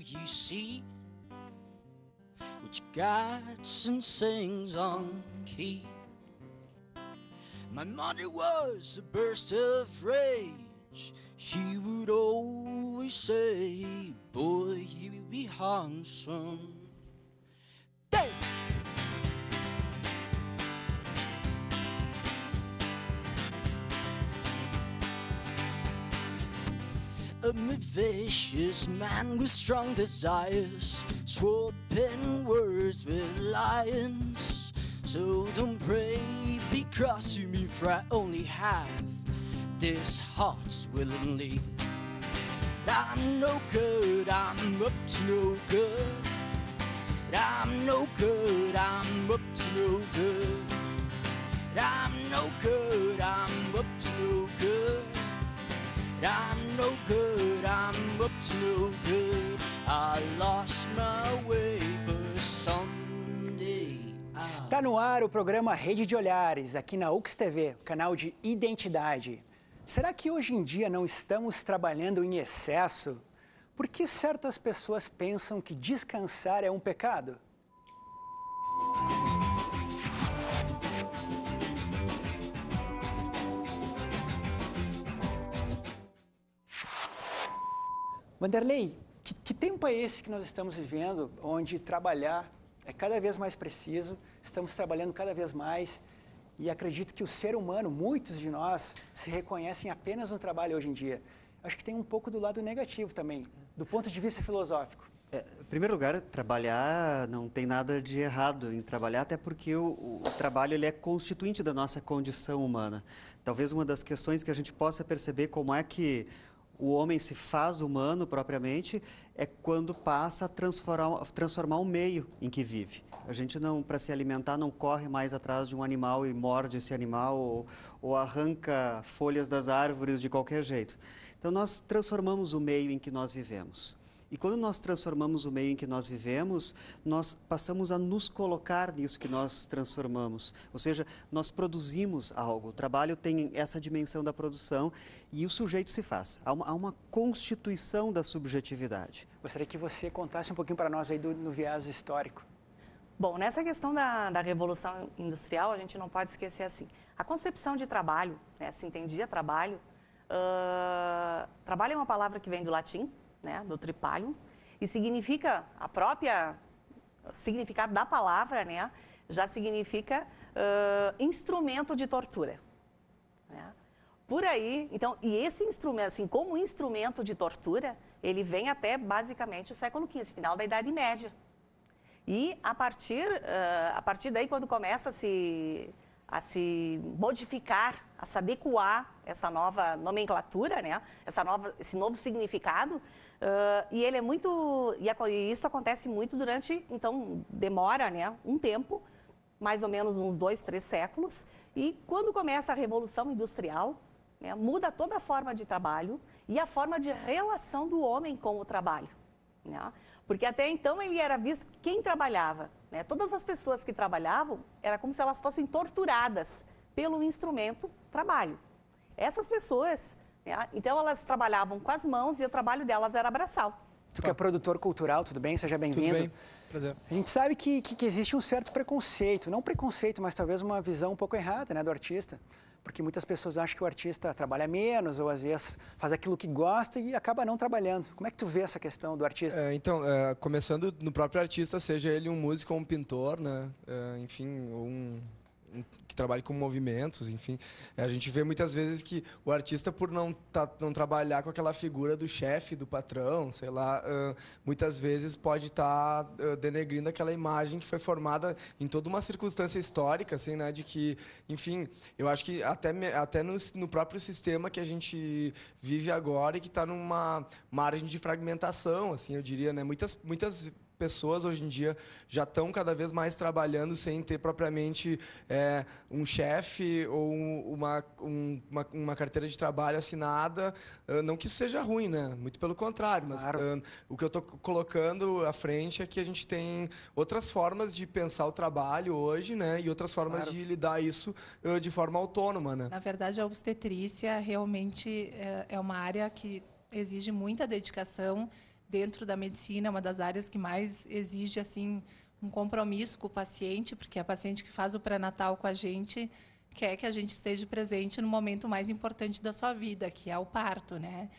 you see, which guides and sings on key. My mother was a burst of rage. She would always say, boy, you be handsome. Hey! I'm a vicious man with strong desires, swapping words with lions. So don't pray, be cross to me, for I only have this heart willingly. I'm no good, I'm up to no good. I'm no good, I'm up to no good. I'm no good, I'm up to no good. I'm no good, I'm up to no good. I lost my way, but someday Está no ar o programa Rede de Olhares, aqui na UX TV, canal de identidade. Será que hoje em dia não estamos trabalhando em excesso? Por que certas pessoas pensam que descansar é um pecado? Vanderlei, que tempo é esse que nós estamos vivendo, onde trabalhar é cada vez mais preciso, estamos trabalhando cada vez mais e acredito que o ser humano, muitos de nós, se reconhecem apenas no trabalho hoje em dia. Acho que tem um pouco do lado negativo também, do ponto de vista filosófico. Em primeiro lugar, trabalhar não tem nada de errado em trabalhar, até porque o trabalho ele é constituinte da nossa condição humana. Talvez uma das questões que a gente possa perceber como é que o homem se faz humano propriamente é quando passa a transformar o meio em que vive. A gente não, para se alimentar, não corre mais atrás de um animal e morde esse animal ou arranca folhas das árvores de qualquer jeito. Então nós transformamos o meio em que nós vivemos. E quando nós transformamos o meio em que nós vivemos, nós passamos a nos colocar nisso que nós transformamos. Ou seja, nós produzimos algo. O trabalho tem essa dimensão da produção e o sujeito se faz. Há uma constituição da subjetividade. Gostaria que você contasse um pouquinho para nós aí no viés histórico. Bom, nessa questão da Revolução Industrial, a gente não pode esquecer assim. A concepção de trabalho, né, se entendia trabalho, trabalho é uma palavra que vem do latim, né, do tripalium, e significa, o significado da palavra, né, já significa instrumento de tortura. Né? Por aí, então, e esse instrumento, assim, como instrumento de tortura, ele vem até basicamente o século XV, final da Idade Média. E a partir daí, quando começa a se modificar, a se adequar essa nova nomenclatura, né? Esse novo significado, e ele é muito, e isso acontece muito durante, então demora, né, um tempo, mais ou menos uns 2, 3 séculos, e quando começa a Revolução Industrial, né, muda toda a forma de trabalho e a forma de relação do homem com o trabalho, né? Porque até então ele era visto quem trabalhava, né? Todas as pessoas que trabalhavam, era como se elas fossem torturadas pelo instrumento trabalho. Essas pessoas, né? Então elas trabalhavam com as mãos e o trabalho delas era braçal. Tu que é produtor cultural, tudo bem? Seja bem-vindo. Tudo bem, prazer. A gente sabe que existe um certo preconceito, não preconceito, mas talvez uma visão um pouco errada, né, do artista. Porque muitas pessoas acham que o artista trabalha menos ou às vezes faz aquilo que gosta e acaba não trabalhando. Como é que tu vê essa questão do artista? Começando no próprio artista, seja ele um músico ou um pintor, né? Enfim, ou que trabalhe com movimentos, enfim. A gente vê muitas vezes que o artista, por não trabalhar com aquela figura do chefe, do patrão, sei lá, muitas vezes pode estar denegrindo aquela imagem que foi formada em toda uma circunstância histórica, assim, né, de que, enfim, eu acho que até no próprio sistema que a gente vive agora e que está numa margem de fragmentação, assim, eu diria, né, muitas pessoas hoje em dia já estão cada vez mais trabalhando sem ter propriamente um chefe ou uma carteira de trabalho assinada. Não que isso seja ruim, né? Muito pelo contrário. Mas claro. O que eu estou colocando à frente é que a gente tem outras formas de pensar o trabalho hoje, né? E outras formas Claro. de lidar isso de forma autônoma, né? Na verdade, a obstetrícia realmente é uma área que exige muita dedicação, dentro da medicina, é uma das áreas que mais exige assim um compromisso com o paciente, porque a paciente que faz o pré-natal com a gente quer que a gente esteja presente no momento mais importante da sua vida, que é o parto, né?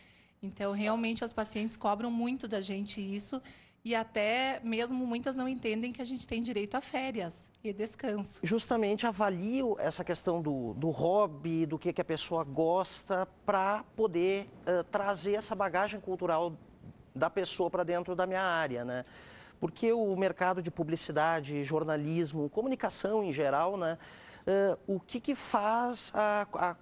Então, realmente, as pacientes cobram muito da gente isso, e até mesmo muitas não entendem que a gente tem direito a férias e descanso. Justamente avalio essa questão do hobby, do que a pessoa gosta, para poder trazer essa bagagem cultural da pessoa para dentro da minha área, né? Porque o mercado de publicidade, jornalismo, comunicação em geral, né? O que faz a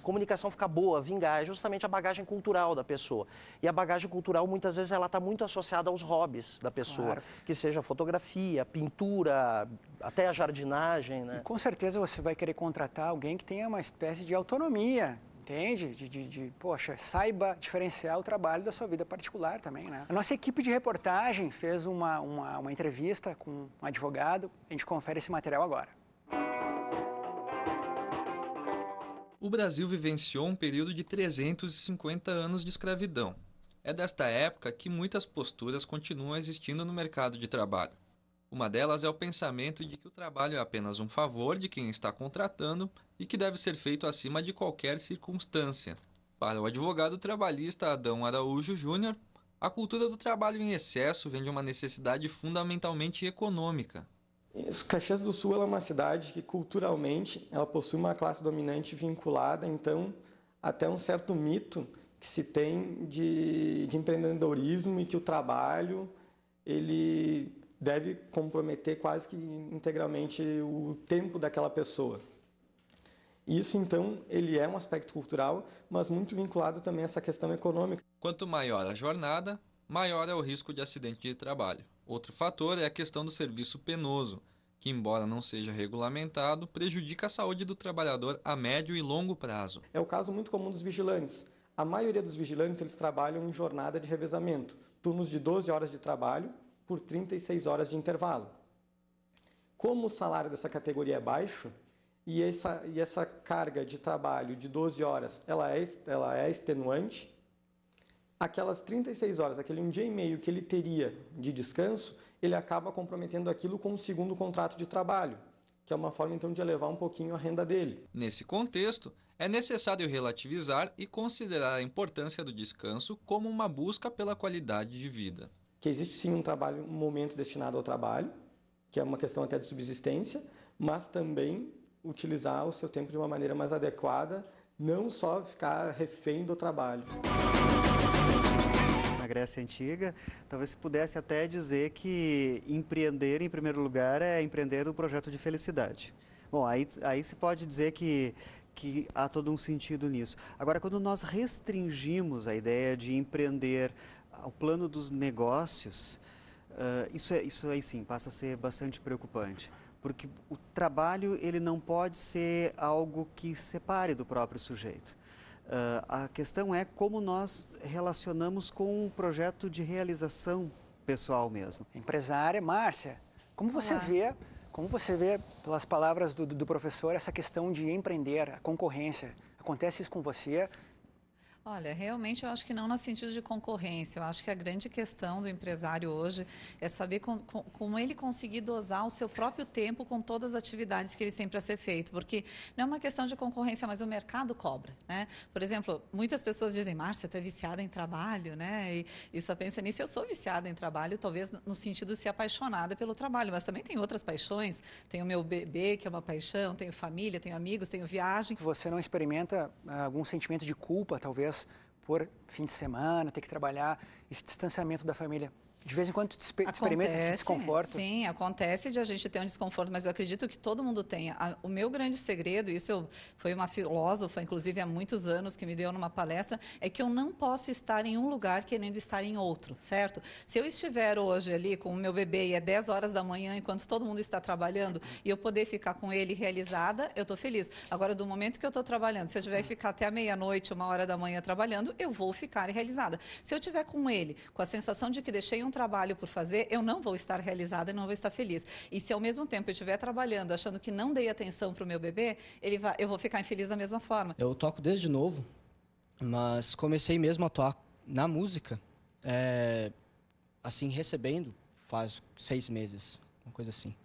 comunicação ficar boa, vingar, é justamente a bagagem cultural da pessoa. E a bagagem cultural, muitas vezes, ela está muito associada aos hobbies da pessoa. Claro. Que seja fotografia, pintura, até a jardinagem, né? E com certeza você vai querer contratar alguém que tenha uma espécie de autonomia, entende? Poxa, saiba diferenciar o trabalho da sua vida particular também, né? A nossa equipe de reportagem fez uma entrevista com um advogado. A gente confere esse material agora. O Brasil vivenciou um período de 350 anos de escravidão. É desta época que muitas posturas continuam existindo no mercado de trabalho. Uma delas é o pensamento de que o trabalho é apenas um favor de quem está contratando e que deve ser feito acima de qualquer circunstância. Para o advogado trabalhista Adão Araújo Júnior, a cultura do trabalho em excesso vem de uma necessidade fundamentalmente econômica. Caxias do Sul é uma cidade que, culturalmente, ela possui uma classe dominante vinculada, então, até um certo mito que se tem de empreendedorismo e que o trabalho ele deve comprometer quase que integralmente o tempo daquela pessoa. Isso, então, ele é um aspecto cultural, mas muito vinculado também a essa questão econômica. Quanto maior a jornada, maior é o risco de acidente de trabalho. Outro fator é a questão do serviço penoso, que, embora não seja regulamentado, prejudica a saúde do trabalhador a médio e longo prazo. É o caso muito comum dos vigilantes. A maioria dos vigilantes eles trabalham em jornada de revezamento, turnos de 12 horas de trabalho por 36 horas de intervalo. Como o salário dessa categoria é baixo, e essa carga de trabalho de 12 horas ela é extenuante, aquelas 36 horas, aquele um dia e meio que ele teria de descanso, ele acaba comprometendo aquilo com um segundo contrato de trabalho, que é uma forma, então, de elevar um pouquinho a renda dele. Nesse contexto, é necessário relativizar e considerar a importância do descanso como uma busca pela qualidade de vida. Que existe, sim, um momento destinado ao trabalho, que é uma questão até de subsistência, mas também utilizar o seu tempo de uma maneira mais adequada, não só ficar refém do trabalho. Na Grécia Antiga, talvez se pudesse até dizer que empreender, em primeiro lugar, é empreender um projeto de felicidade. Bom, aí se pode dizer que há todo um sentido nisso. Agora, quando nós restringimos a ideia de empreender ao plano dos negócios, isso aí sim passa a ser bastante preocupante. Porque o trabalho ele não pode ser algo que separe do próprio sujeito. A questão é como nós relacionamos com um projeto de realização pessoal mesmo. Empresária, Márcia, como você vê, pelas palavras do professor, essa questão de empreender, a concorrência? Acontece isso com você? Olha, realmente eu acho que não no sentido de concorrência. Eu acho que a grande questão do empresário hoje é saber como ele conseguir dosar o seu próprio tempo com todas as atividades que ele sempre a ser feito. Porque não é uma questão de concorrência, mas o mercado cobra, né? Por exemplo, muitas pessoas dizem, Márcia, tu é viciada em trabalho, né? E só pensa nisso. Eu sou viciada em trabalho, talvez no sentido de ser apaixonada pelo trabalho, mas também tem outras paixões. Tenho o meu bebê, que é uma paixão, tenho família, tenho amigos, tenho viagem. Você não experimenta algum sentimento de culpa, talvez, por fim de semana, ter que trabalhar, esse distanciamento da família? De vez em quando tu experimenta esse desconforto? Sim, acontece de a gente ter um desconforto, mas eu acredito que todo mundo tem. O meu grande segredo, foi uma filósofa, inclusive há muitos anos, que me deu numa palestra, é que eu não posso estar em um lugar querendo estar em outro, certo? Se eu estiver hoje ali com o meu bebê e é 10 horas da manhã, enquanto todo mundo está trabalhando, e eu poder ficar com ele realizada, eu estou feliz. Agora, do momento que eu estou trabalhando, se eu tiver que ficar até a meia-noite, 1h da manhã trabalhando, eu vou ficar realizada. Se eu estiver com ele, com a sensação de que deixei um trabalho por fazer, eu não vou estar realizada e não vou estar feliz. E se ao mesmo tempo eu estiver trabalhando, achando que não dei atenção para o meu bebê, eu vou ficar infeliz da mesma forma. Eu toco desde novo, mas comecei mesmo a atuar na música assim, recebendo faz 6 meses, uma coisa assim.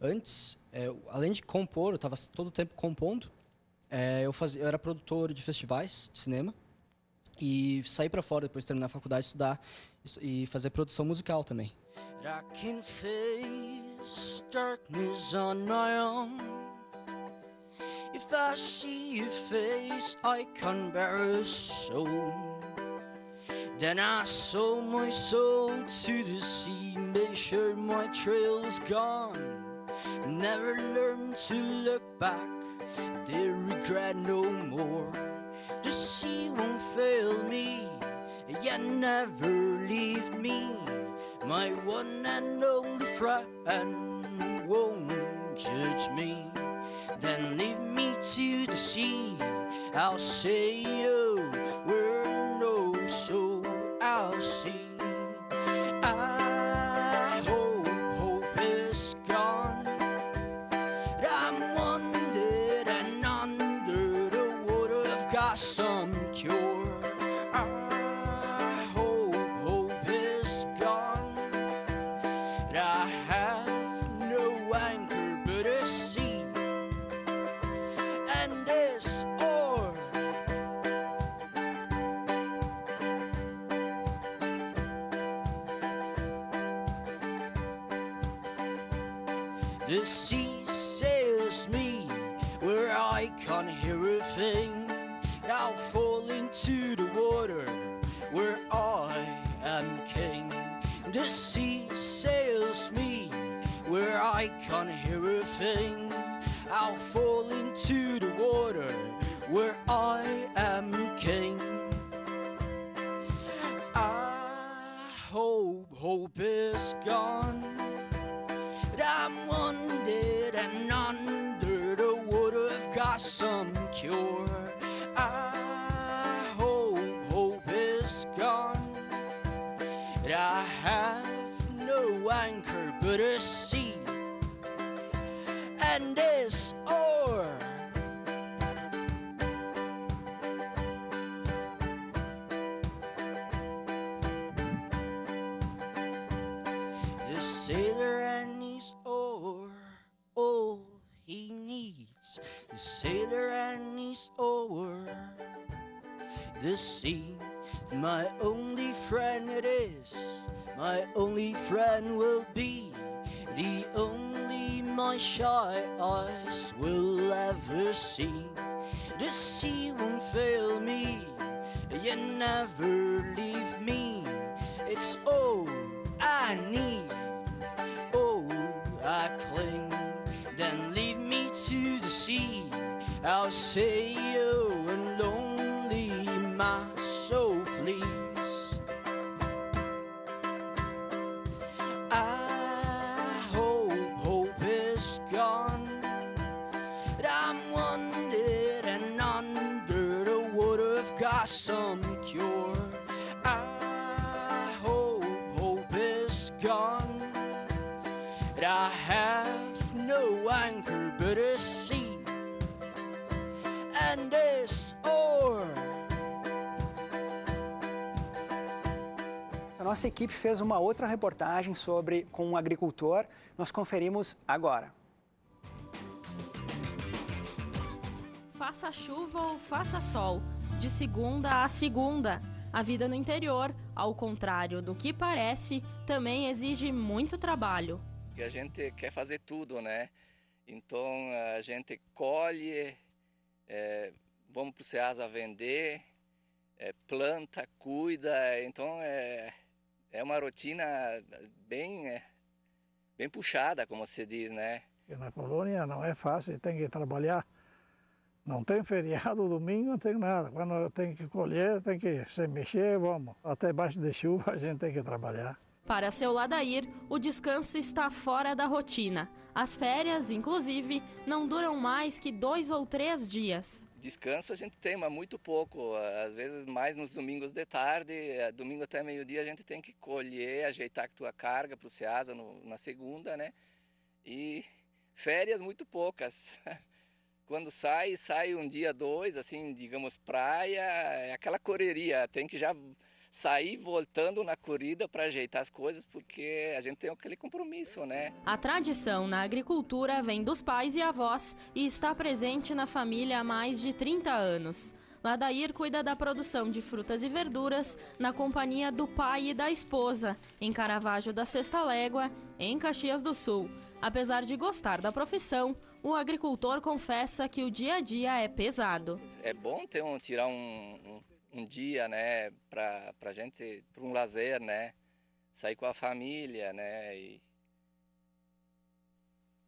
Antes, além de compor, eu estava todo o tempo compondo. Eu era produtor de festivais de cinema e saí para fora depois de terminar a faculdade, estudar e fazer produção musical também. I can face darkness on my own. If I see your face, I can bear a soul. Then I sold my soul to the sea, make sure my trail's gone. Never learned to look back, they regret no more. The sea won't fail me, yet never leave me. My one and only friend won't judge me. Then leave me to the sea, I'll say where no soul I'll see. I hope is gone. I'm wondered and under the water I've got some cure. I hope is gone. I have no anchor but a sea and this oar. The sea sails me where I can't hear a thing. I'll fall into the water where I am king. The sea sails me where I can't hear a thing. I'll fall into the water where I am king. I hope is gone. I'm wounded and under the water I've got some cure. I hope is gone. I have no anchor but a sea and this oar. The sailor and his oar, all he needs. The sailor and his oar. The sea, my only friend it is. My only friend will be. The only my shy eyes will ever see. The sea won't fail me, you never leave me. It's all I need, oh I cling. Then leave me to the sea, I'll say and lonely my soul flees. I hope is gone. I'm wounded and under the water I've got some cure. I hope is gone. I have no anchor but a sea and this oar. A nossa equipe fez uma outra reportagem com um agricultor. Nós conferimos agora. Faça chuva ou faça sol, de segunda a segunda. A vida no interior, ao contrário do que parece, também exige muito trabalho. A gente quer fazer tudo, né? Então a gente colhe, vamos para o Ceasa vender, planta, cuida. Então é uma rotina bem puxada, como se diz, né? Na colônia não é fácil, tem que trabalhar. Não tem feriado, domingo, não tem nada. Quando tem que colher, tem que se mexer, vamos. Até embaixo de chuva a gente tem que trabalhar. Para seu Ladair, o descanso está fora da rotina. As férias, inclusive, não duram mais que 2 ou 3 dias. Descanso a gente tem, mas muito pouco. Às vezes mais nos domingos de tarde, domingo até meio-dia a gente tem que colher, ajeitar a tua carga para o Ceasa na segunda, né? E férias muito poucas. Quando sai um dia, 2, assim, digamos, praia, é aquela correria. Tem que já sair voltando na corrida para ajeitar as coisas, porque a gente tem aquele compromisso, né? A tradição na agricultura vem dos pais e avós e está presente na família há mais de 30 anos. Ladair cuida da produção de frutas e verduras na companhia do pai e da esposa, em Caravaggio da Sexta Légua, em Caxias do Sul. Apesar de gostar da profissão, o agricultor confessa que o dia a dia é pesado. É bom tirar um dia, né, pra gente, para um lazer, né, sair com a família, né.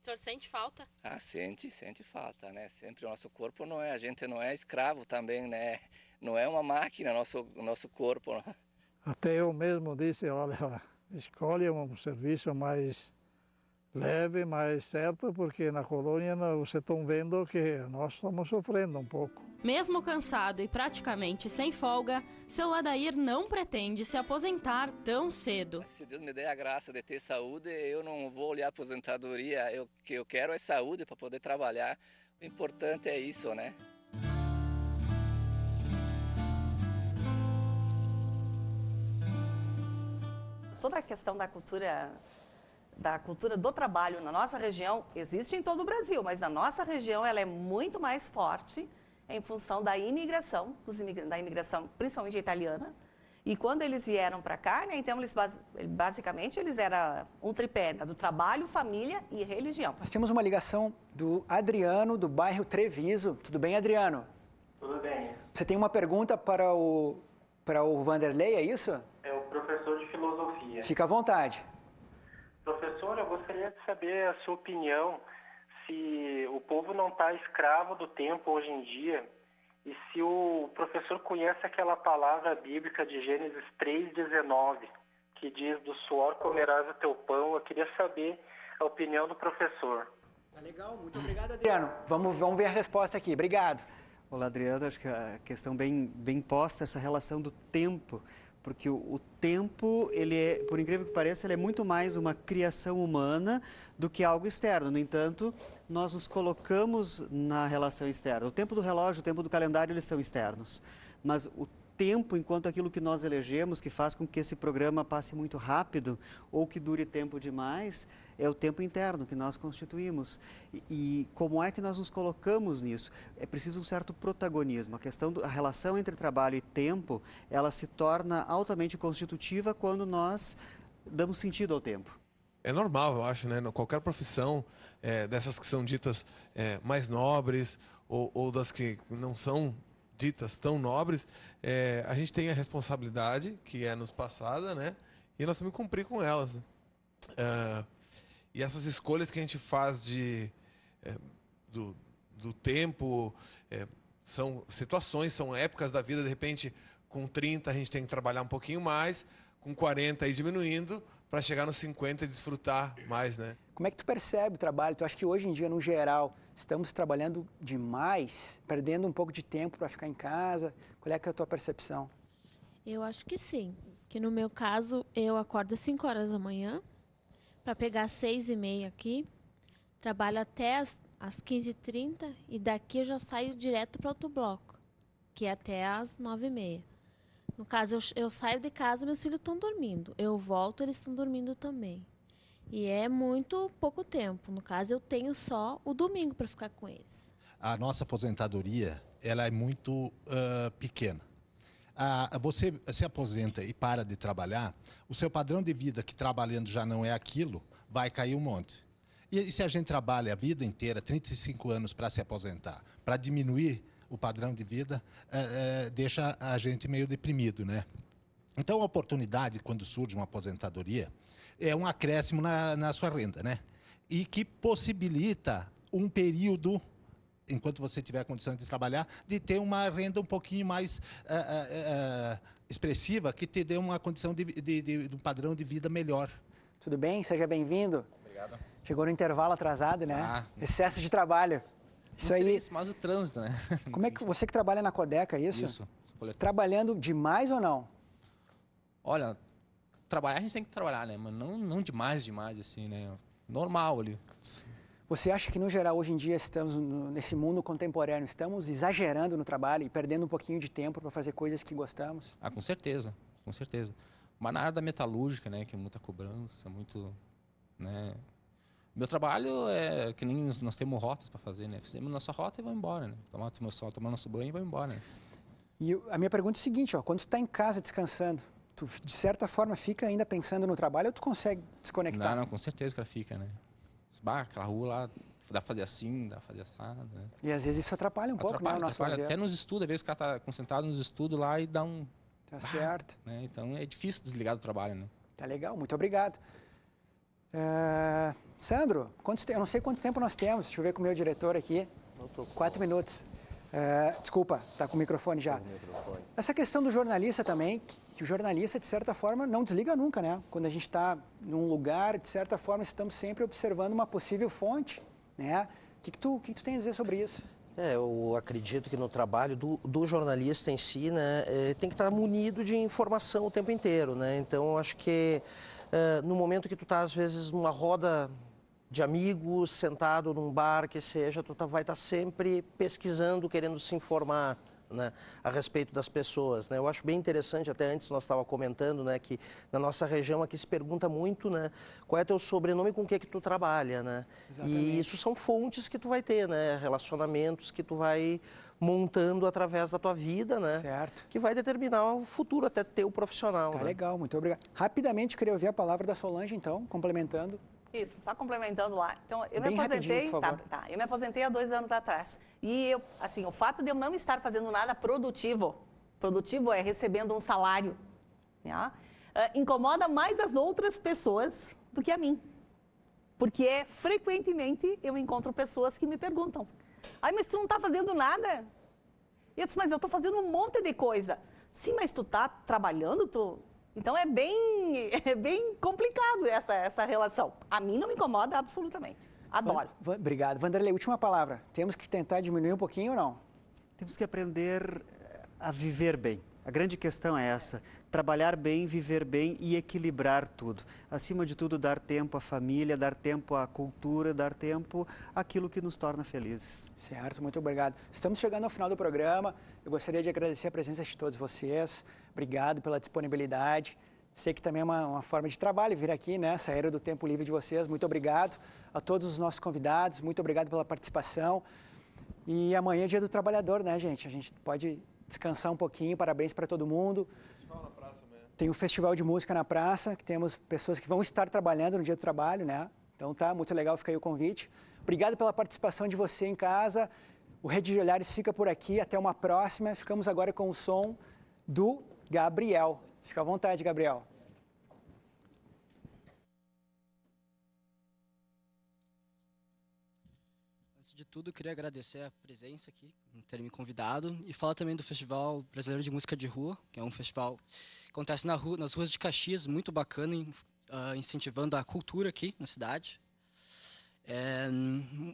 O senhor sente falta? Ah, sente falta, né? Sempre o nosso corpo a gente não é escravo também, né? Não é uma máquina nosso corpo. Né? Até eu mesmo disse, olha, escolhe um serviço mais leve, mais certo, porque na colônia vocês estão vendo que nós estamos sofrendo um pouco. Mesmo cansado e praticamente sem folga, seu Ladair não pretende se aposentar tão cedo. Se Deus me der a graça de ter saúde, eu não vou olhar a aposentadoria. O que eu quero é saúde para poder trabalhar. O importante é isso, né? Toda a questão da cultura do trabalho na nossa região existe em todo o Brasil, mas na nossa região ela é muito mais forte em função da imigração, da imigração principalmente italiana. E quando eles vieram para cá, né, então basicamente eles eram um tripé, né, do trabalho, família e religião. Nós temos uma ligação do Adriano, do bairro Treviso. Tudo bem, Adriano? Tudo bem. Você tem uma pergunta para o Vanderlei, é isso? É o professor de filosofia. Fica à vontade. Professor, eu gostaria de saber a sua opinião se o povo não está escravo do tempo hoje em dia e se o professor conhece aquela palavra bíblica de Gênesis 3,19, que diz, do suor comerás o teu pão. Eu queria saber a opinião do professor. Tá legal, muito obrigado, Adriano. Vamos ver a resposta aqui, obrigado. Olá, Adriano, acho que a questão bem posta, essa relação do tempo, porque o tempo, ele é, por incrível que pareça, ele é muito mais uma criação humana do que algo externo. No entanto, nós nos colocamos na relação externa. O tempo do relógio, o tempo do calendário, eles são externos. Mas o tempo, enquanto aquilo que nós elegemos, que faz com que esse programa passe muito rápido ou que dure tempo demais, é o tempo interno que nós constituímos. E como é que nós nos colocamos nisso? É preciso um certo protagonismo. A relação entre trabalho e tempo, ela se torna altamente constitutiva quando nós damos sentido ao tempo. É normal, eu acho, né? Qualquer profissão, dessas que são ditas mais nobres ou das que não são ditas tão nobres, a gente tem a responsabilidade que é nos passada, né? E nós temos que cumprir com elas. Né? E essas escolhas que a gente faz do tempo, são situações, são épocas da vida. De repente, com 30 a gente tem que trabalhar um pouquinho mais, com 40 ir diminuindo, para chegar nos 50 e desfrutar mais, né? Como é que tu percebe o trabalho? Tu acha que hoje em dia, no geral, estamos trabalhando demais, perdendo um pouco de tempo para ficar em casa? Qual é que é a tua percepção? Eu acho que sim. Que no meu caso, eu acordo às 5 horas da manhã, para pegar às 6h30 aqui, trabalho até às 15h30 e daqui eu já saio direto para outro bloco, que é até às 9h30. No caso, eu saio de casa, meus filhos estão dormindo. Eu volto, eles estão dormindo também. E é muito pouco tempo. No caso, eu tenho só o domingo para ficar com eles. A nossa aposentadoria, ela é muito pequena. Você se aposenta e para de trabalhar, o seu padrão de vida, que trabalhando já não é aquilo, vai cair um monte. E se a gente trabalha a vida inteira, 35 anos para se aposentar, para diminuir o padrão de vida, deixa a gente meio deprimido, né? Então, a oportunidade, quando surge uma aposentadoria, é um acréscimo na sua renda, né? E que possibilita um período, enquanto você tiver a condição de trabalhar, de ter uma renda um pouquinho mais expressiva, que te dê uma condição de um padrão de vida melhor. Tudo bem? Seja bem-vindo. Obrigado. Chegou no intervalo atrasado, né? Excesso de trabalho. Isso aí. Mas o trânsito, né? Como é que você que trabalha na Codeca, é isso? Isso. Trabalhando demais ou não? Olha, trabalhar a gente tem que trabalhar, né? Mas não demais, assim, né? Normal ali. Você acha que, no geral, hoje em dia, estamos nesse mundo contemporâneo, estamos exagerando no trabalho e perdendo um pouquinho de tempo para fazer coisas que gostamos? Ah, com certeza. com certeza. Mas na área da metalúrgica, né, que é muita cobrança, muito, né? Meu trabalho é que nem nós temos rotas para fazer, né? Fizemos nossa rota e vamos embora, né? Tomar nosso banho e vamos embora, né? E a minha pergunta é a seguinte, ó, quando tu está em casa descansando, tu de certa forma fica ainda pensando no trabalho ou tu consegue desconectar? Não, com certeza que ela fica, né? Aquela rua lá, dá pra fazer assim, dá pra fazer assado, né? E às vezes isso atrapalha um pouco, né, o nosso fazer. Até nos estudos, às vezes o cara tá concentrado nos estudos lá e dá um... Tá certo. Né? Então é difícil desligar do trabalho, né? Tá legal, muito obrigado. Sandro, eu não sei quanto tempo nós temos, deixa eu ver com o meu diretor aqui. 4 minutos. Desculpa, tá com o microfone já. Essa questão do jornalista também, que o jornalista, de certa forma, não desliga nunca, né? Quando a gente está num lugar, de certa forma, estamos sempre observando uma possível fonte, né? O que tu tem a dizer sobre isso? Eu acredito que no trabalho do jornalista em si, né, tem que estar munido de informação o tempo inteiro, né? Então, eu acho que no momento que tu está, às vezes, numa roda de amigos, sentado num bar, que seja, tu vai estar sempre pesquisando, querendo se informar, né, a respeito das pessoas, né? Eu acho bem interessante, até antes nós estávamos comentando, né, que na nossa região aqui se pergunta muito, né, qual é teu sobrenome e com o que tu trabalha, né? Exatamente. E isso são fontes que tu vai ter, né, relacionamentos que tu vai montando através da tua vida, né? Certo. Que vai determinar o futuro até teu profissional. Tá né? legal, muito obrigado. Rapidamente, eu queria ouvir a palavra da Solange, então, complementando. Isso, só complementando lá. Então, eu Bem me aposentei, rapidinho, por favor. eu me aposentei há 2 anos atrás. E eu, assim, o fato de eu não estar fazendo nada produtivo é recebendo um salário, né? Incomoda mais as outras pessoas do que a mim. Porque frequentemente eu encontro pessoas que me perguntam: "Ai, mas tu não está fazendo nada?" E eu disse: "Mas eu estou fazendo um monte de coisa." "Sim, mas tu está trabalhando, tu..." Então é bem complicado essa relação. A mim não me incomoda absolutamente. Adoro. Obrigado. Vanderlei, última palavra. Temos que tentar diminuir um pouquinho ou não? Temos que aprender a viver bem. A grande questão é essa: trabalhar bem, viver bem e equilibrar tudo. Acima de tudo, dar tempo à família, dar tempo à cultura, dar tempo àquilo que nos torna felizes. Certo, muito obrigado. Estamos chegando ao final do programa. Eu gostaria de agradecer a presença de todos vocês. Obrigado pela disponibilidade. Sei que também é uma forma de trabalho vir aqui, né? Sair do tempo livre de vocês. Muito obrigado a todos os nossos convidados. Muito obrigado pela participação. E amanhã é Dia do Trabalhador, né, gente? A gente pode descansar um pouquinho. Parabéns para todo mundo. Tem um festival de música na praça, que temos pessoas que vão estar trabalhando no Dia do Trabalho, né? Então tá muito legal, fica aí o convite. Obrigado pela participação de você em casa. O Rede de Olhares fica por aqui. Até uma próxima. Ficamos agora com o som do Gabriel. Fica à vontade, Gabriel. Antes de tudo, eu queria agradecer a presença aqui, por ter me convidado, e falar também do Festival Brasileiro de Música de Rua, que é um festival que acontece nas ruas de Caxias, muito bacana, incentivando a cultura aqui na cidade.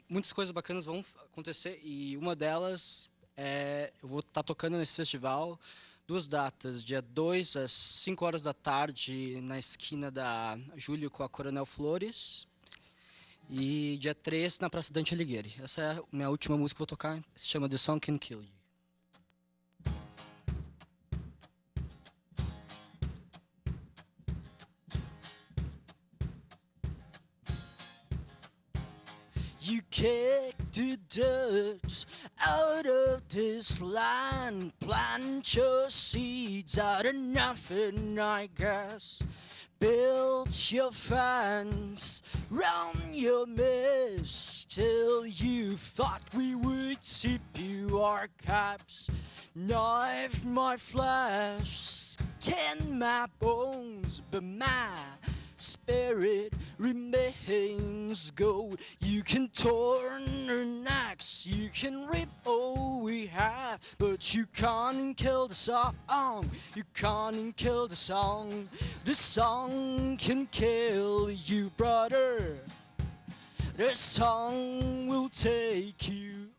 Muitas coisas bacanas vão acontecer, e uma delas eu vou estar tocando nesse festival 2 datas, dia 2 às 5 horas da tarde na esquina da Júlio com a Coronel Flores, e dia 3 na Praça Dante Alighieri. Essa é a minha última música que eu vou tocar, se chama The Song Can Kill You. You kicked the dirt out of this land, plant your seeds out of nothing, I guess. Build your fence round your mist till you thought we would tip you our caps. Knife my flesh, skin my bones, but my spirit remains gold. You can torn our necks, you can rip all we have, but you can't kill the song. You can't kill the song. The song can kill you, brother. The song will take you